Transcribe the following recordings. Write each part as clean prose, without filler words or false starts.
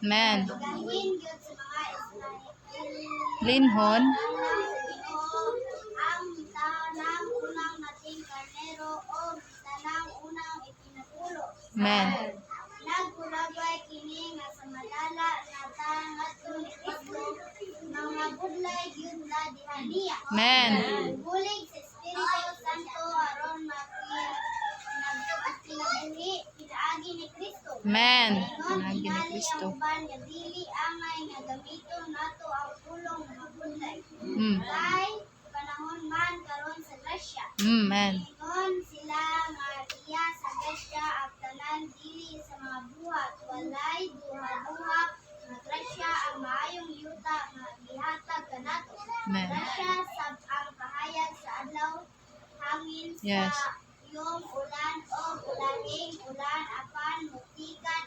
Amen. Linhon. Ang tanang unang nating karnero o tanang unang ipinapulo. Amen. Nagkulagay kini nga sa malala na tangatun ni Kristo mga budlay gyud na dihaniya. Amen. Bulig sa Espiritu Santo aron nagpinabuhi pinaagi ni Kristo. Amen. Ingon Pinaagi ni tingali Kristo. ang uban nga dili angay nga gamiton nato ang pulong mga budlay. Mm. Kay panahon man karon sa grasya. Amen. Ingon sila nga iya sa grasya ang tanan dili sa mga buhat walay duha-duha nga grasya ang maayong yuta nga gihatag kanato. Amen. Grasya sab ang kahayag sa adlaw hangin Yes. sa yung ulan o ulahing ulan apan mutikan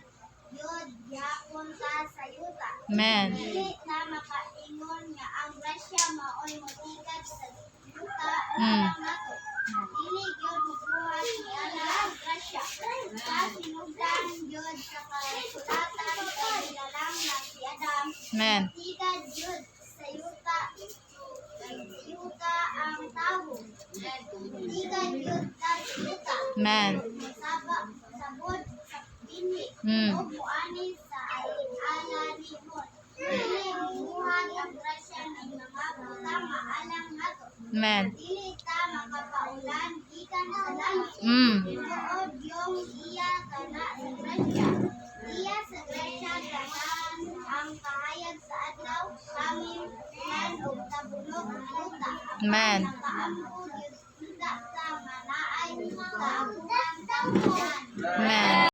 yod gyapon ta sa yuta. Amen. Dili na makaingon nga ang grasya maoy motikan sa yuta Mm. lang nato. Dili gyud mubuhat ni ana ang grasya. Sa sinugdan gyud sa kasulatan kay nilalang na si Adam. Amen. Motikan gyud sa yuta. Yuta ang tawo. Motikan gyud ta sa yuta. Amen. Sabot sa pinhi. Mm. O muani sa ala nihon. Dili mubuhat ang grasya ng mga butang maalang nato. Amen. Dili ta makapaulan gikan sa langit. Mm. Tuod yung iya kana sa grasya. Iya sa grasya tanan ang kahayag sa adlaw hangin lan ug tabulok ng yuta. Amen. Nakaampo gyud kita ta nga naay kaabuhan tapunan. Amen.